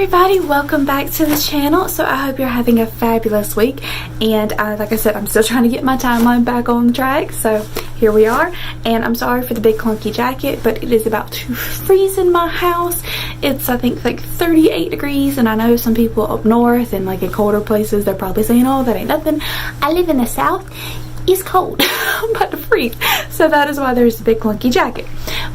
everybody, welcome back to the channel. So I hope you're having a fabulous week, and like I said, I'm still trying to get my timeline back on track, so here we are. And I'm sorry for the big clunky jacket, but it is about to freeze in my house. It's I think like 38 degrees, and I know some people up north and like in colder places, they're probably saying, oh, that ain't nothing. I live in the south. It's cold. I'm about to freeze, so that is why there's a big clunky jacket.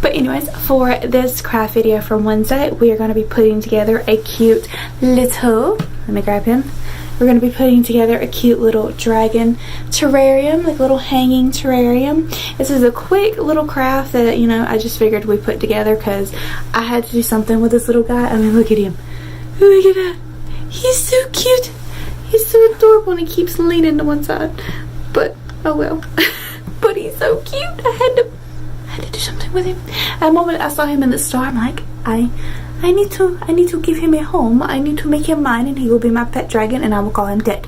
But anyways, for this craft video from Wednesday, we are going to be putting together a cute little, let me grab him, we're going to be putting together a cute little dragon terrarium, like a little hanging terrarium. This is a quick little craft that, you know, I just figured we put together because I had to do something with this little guy. I mean, look at him. Look at that. He's so cute. He's so adorable, and he keeps leaning to one side. But oh well. But he's so cute. I had to do something with him. At the moment I saw him in the store, I'm like, I need to give him a home. I need to make him mine, and he will be my pet dragon, and I will call him Ted.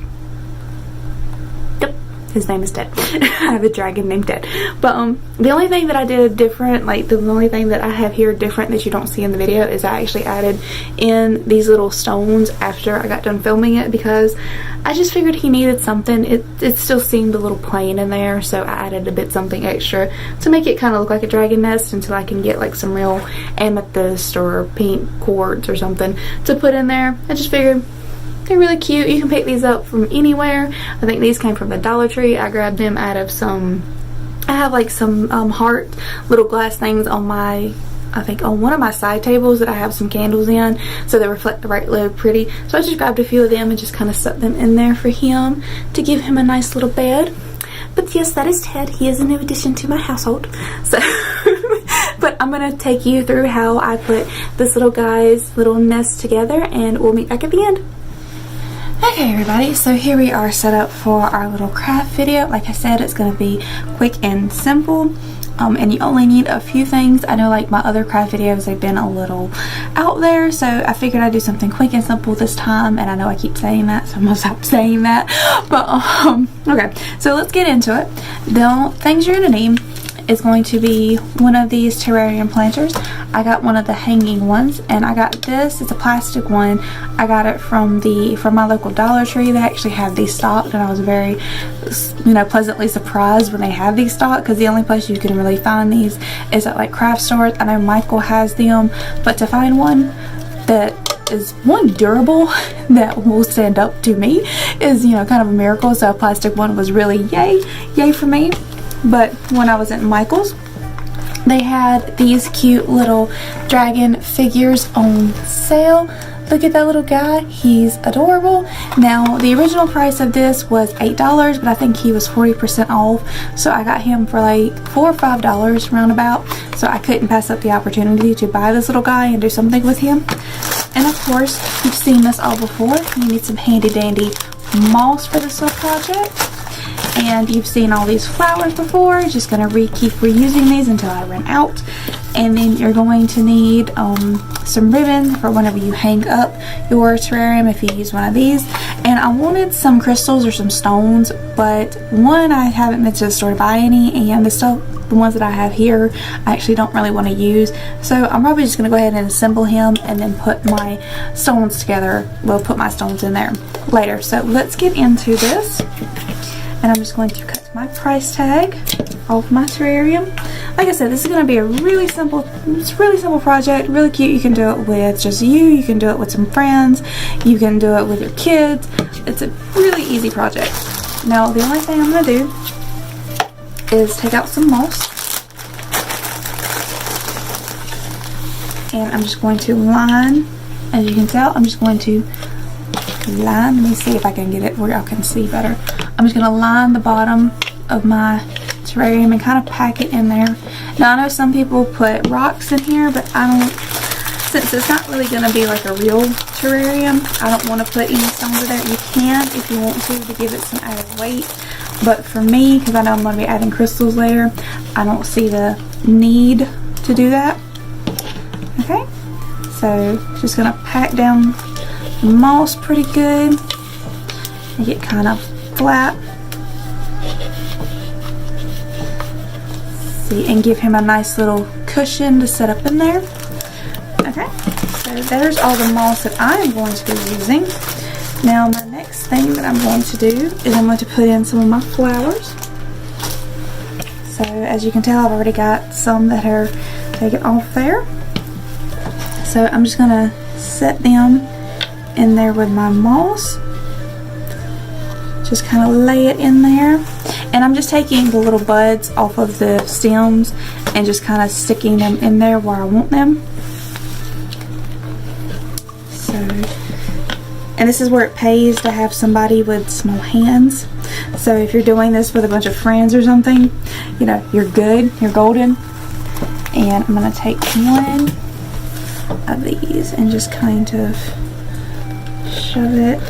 Yep, his name is Ted. I have a dragon named Ted. But the only thing that I did different, like the only thing that I have here different that you don't see in the video, is I actually added in these little stones after I got done filming it, because I just figured he needed something. It still seemed a little plain in there, so I added a bit something extra to make it kind of look like a dragon nest until I can get like some real amethyst or pink quartz or something to put in there. I just figured they're really cute. You can pick these up from anywhere. I think these came from the Dollar Tree. I grabbed them out of some, I have like some heart little glass things on my, I think on one of my side tables that I have some candles in, so they reflect the right low pretty. So I just grabbed a few of them and just kind of stuck them in there for him to give him a nice little bed. But yes, that is Ted. He is a new addition to my household. So but I'm gonna take you through how I put this little guy's little nest together, and we'll meet back at the end. Okay everybody, so here we are set up for our little craft video. Like I said, it's going to be quick and simple, and you only need a few things. I know like my other craft videos, they've been a little out there, so I figured I'd do something quick and simple this time, and I know I keep saying that, so I'm going to stop saying that. But okay, so let's get into it. The things you're going to need is going to be one of these terrarium planters. I got one of the hanging ones, and I got this. It's a plastic one. I got it from my local Dollar Tree. They actually have these stocked, and I was very, you know, pleasantly surprised when they have these stocked, because the only place you can really find these is at like craft stores. I know Michael has them, but to find one that is one durable that will stand up to me is, you know, kind of a miracle. So a plastic one was really yay for me. But when I was at Michael's, they had these cute little dragon figures on sale. Look at that little guy. He's adorable. Now, the original price of this was $8, but I think he was 40% off. So I got him for like $4 or $5 roundabout. So I couldn't pass up the opportunity to buy this little guy and do something with him. And of course, you've seen this all before. You need some handy dandy moss for this little project. And you've seen all these flowers before. Just gonna keep reusing these until I run out. And then you're going to need some ribbon for whenever you hang up your terrarium, if you use one of these. And I wanted some crystals or some stones, but one, I haven't been to the store to buy any, and the ones that I have here I actually don't really want to use. So I'm probably just gonna go ahead and assemble him and then put my stones together. We'll put my stones in there later. So let's get into this. And I'm just going to cut my price tag off my terrarium. Like I said, this is going to be a really simple project, really cute. You can do it with just you can do it with some friends, you can do it with your kids. It's a really easy project. Now the only thing I'm going to do is take out some moss, and I'm just going to line, as you can tell, I'm just going to line, let me see if I can get it where y'all can see better. I'm just going to line the bottom of my terrarium and kind of pack it in there. Now I know some people put rocks in here, but I don't, since it's not really going to be like a real terrarium, I don't want to put any stones in there. You can if you want to give it some added weight, but for me, because I know I'm going to be adding crystals later, I don't see the need to do that. Okay, so just going to pack down the moss pretty good, make it kind of flat. See, and give him a nice little cushion to set up in there. Okay, So there's all the moss that I'm going to be using. Now my next thing that I'm going to do is I'm going to put in some of my flowers. So as you can tell, I've already got some that are taken off there. So I'm just going to set them in there with my moss. Just kind of lay it in there. And I'm just taking the little buds off of the stems and just kind of sticking them in there where I want them. So, and this is where it pays to have somebody with small hands. So if you're doing this with a bunch of friends or something, you know, you're good, you're golden. And I'm going to take one of these and just kind of shove it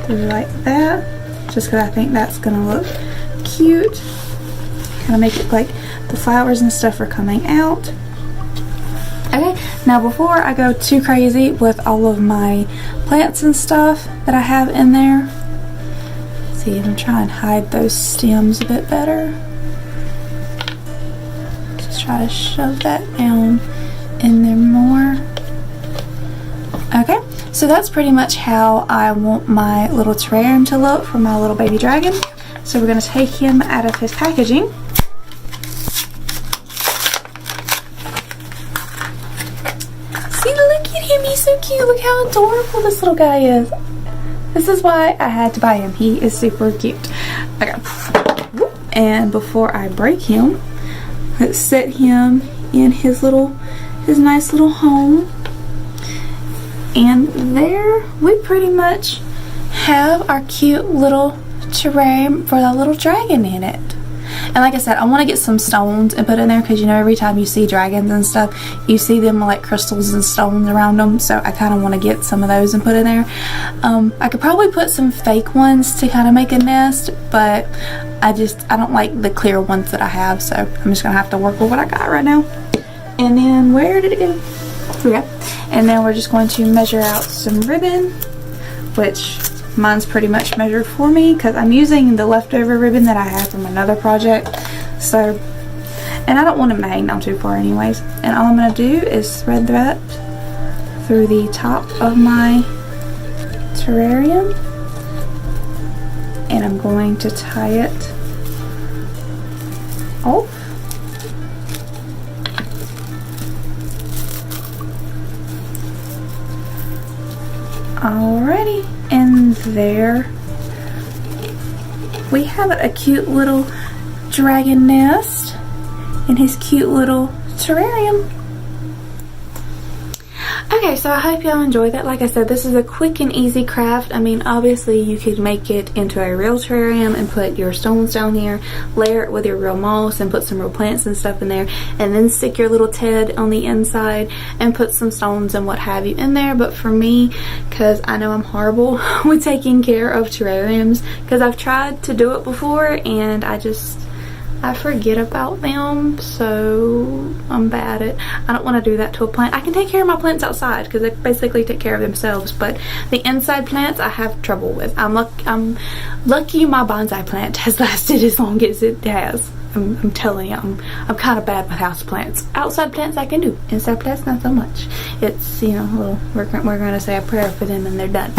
through like that, just because I think that's going to look cute. Kind of make it like the flowers and stuff are coming out. Okay, now before I go too crazy with all of my plants and stuff that I have in there, see, I'm trying to hide those stems a bit better. Just try to shove that down in there more. Okay, so that's pretty much how I want my little terrarium to look for my little baby dragon. So we're going to take him out of his packaging. See, look at him, he's so cute. Look how adorable this little guy is. This is why I had to buy him. He is super cute. Okay, and before I break him, let's set him in his nice little home. And there we pretty much have our cute little terrarium for the little dragon in it. And like I said, I want to get some stones and put in there because, you know, every time you see dragons and stuff, you see them like crystals and stones around them. So I kind of want to get some of those and put in there. I could probably put some fake ones to kind of make a nest, but I don't like the clear ones that I have. So I'm just going to have to work with what I got right now. And then where did it go? Okay. And then we're just going to measure out some ribbon, which mine's pretty much measured for me because I'm using the leftover ribbon that I have from another project. So, and I don't want them to hang down too far anyways. And all I'm going to do is thread that through the top of my terrarium. And I'm going to tie it off. Alrighty, and there we have a cute little dragon nest in his cute little terrarium. Okay, so I hope y'all enjoyed that. Like I said, this is a quick and easy craft. I mean, obviously you could make it into a real terrarium and put your stones down here, layer it with your real moss and put some real plants and stuff in there, and then stick your little Ted on the inside and put some stones and what have you in there. But for me, because I know I'm horrible with taking care of terrariums, because I've tried to do it before and I forget about them, so I'm bad at it. I don't want to do that to a plant. I can take care of my plants outside because they basically take care of themselves, but the inside plants I have trouble with. I'm lucky my bonsai plant has lasted as long as it has. I'm telling you, I'm kind of bad with house plants. Outside plants I can do. Inside plants not so much. It's, you know, we're going to say a prayer for them and they're done.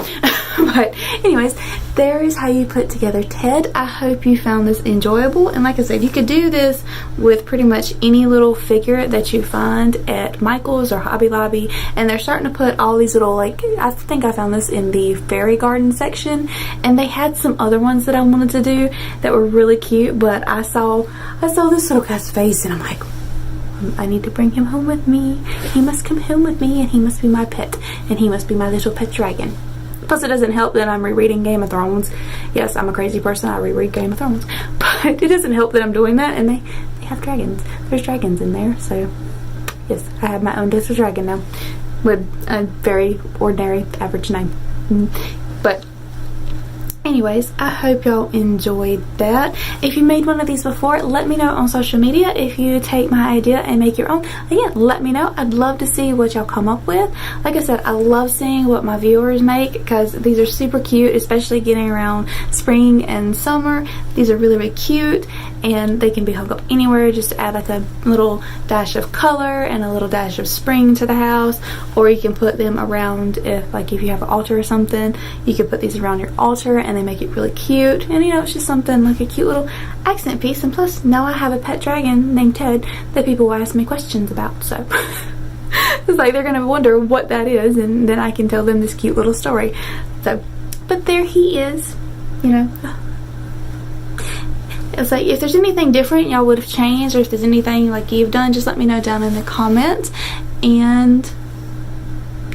But anyways, there is how you put together Ted. I hope you found this enjoyable, and like I said, you could do this with pretty much any little figure that you find at Michael's or Hobby Lobby. And they're starting to put all these little, like, I think I found this in the fairy garden section, and they had some other ones that I wanted to do that were really cute, but I saw this little guy's face and I'm like, I need to bring him home with me. He must come home with me and he must be my pet, and he must be my little pet dragon. Plus, it doesn't help that I'm rereading Game of Thrones. Yes, I'm a crazy person. I reread Game of Thrones. But it doesn't help that I'm doing that, and they have dragons. There's dragons in there, so yes, I have my own little dragon now with a very ordinary, average name. But anyways, I hope y'all enjoyed that. If you made one of these before, let me know on social media. If you take my idea and make your own, again, let me know. I'd love to see what y'all come up with. Like I said, I love seeing what my viewers make because these are super cute, especially getting around spring and summer. These are really, really cute, and they can be hung up anywhere just to add like a little dash of color and a little dash of spring to the house. Or you can put them around, if you have an altar or something, you can put these around your altar and they make it really cute. And you know, it's just something like a cute little accent piece. And plus, now I have a pet dragon named Ted that people will ask me questions about, so it's like they're gonna wonder what that is, and then I can tell them this cute little story. So, but there he is, you know. It's like, if there's anything different y'all would have changed, or if there's anything like you've done, just let me know down in the comments. And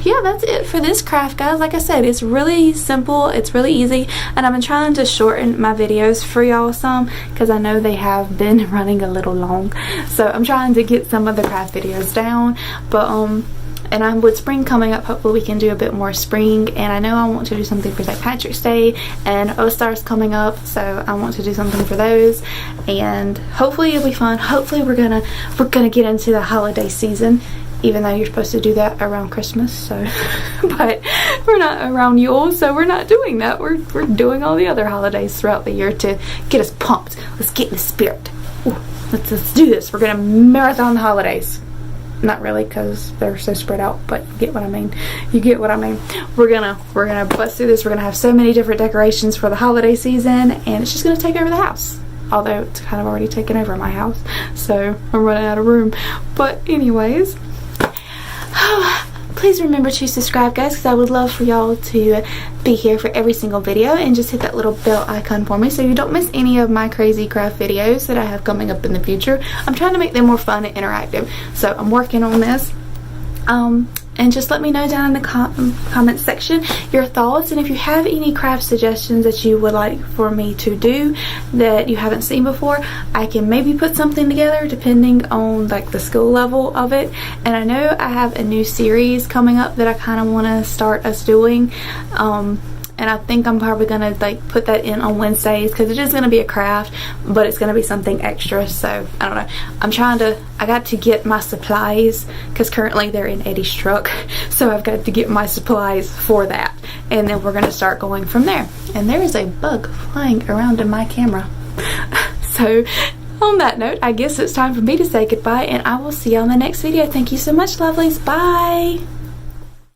yeah, that's it for this craft, guys. Like I said, it's really simple, it's really easy, and I've been trying to shorten my videos for y'all some because I know they have been running a little long, so I'm trying to get some of the craft videos down. But and with spring coming up, hopefully we can do a bit more spring. And I know I want to do something for St. Patrick's Day, and All-Stars coming up, so I want to do something for those, and hopefully it'll be fun. Hopefully we're gonna get into the holiday season, even though you're supposed to do that around Christmas, so but we're not around Yule, so we're not doing that. We're doing all the other holidays throughout the year to get us pumped. Let's get in the spirit. Ooh, let's do this. We're gonna marathon the holidays. Not really, because they're so spread out, but you get what I mean. You get what I mean. We're gonna bust through this. We're gonna have so many different decorations for the holiday season, and it's just gonna take over the house. Although it's kind of already taken over my house, so I'm running out of room. But anyways, please remember to subscribe, guys, because I would love for y'all to be here for every single video, and just hit that little bell icon for me so you don't miss any of my crazy craft videos that I have coming up in the future. I'm trying to make them more fun and interactive, so I'm working on this. And just let me know down in the comment section your thoughts, and if you have any craft suggestions that you would like for me to do that you haven't seen before, I can maybe put something together depending on like the skill level of it. And I know I have a new series coming up that I kind of want to start us doing, and I think I'm probably gonna like put that in on Wednesdays, because it is gonna be a craft, but it's gonna be something extra. So I don't know, I got to get my supplies, because currently they're in Eddie's truck, so I've got to get my supplies for that, and then we're gonna start going from there. And there is a bug flying around in my camera. So on that note, I guess it's time for me to say goodbye, and I will see you on the next video. Thank you so much, lovelies. Bye.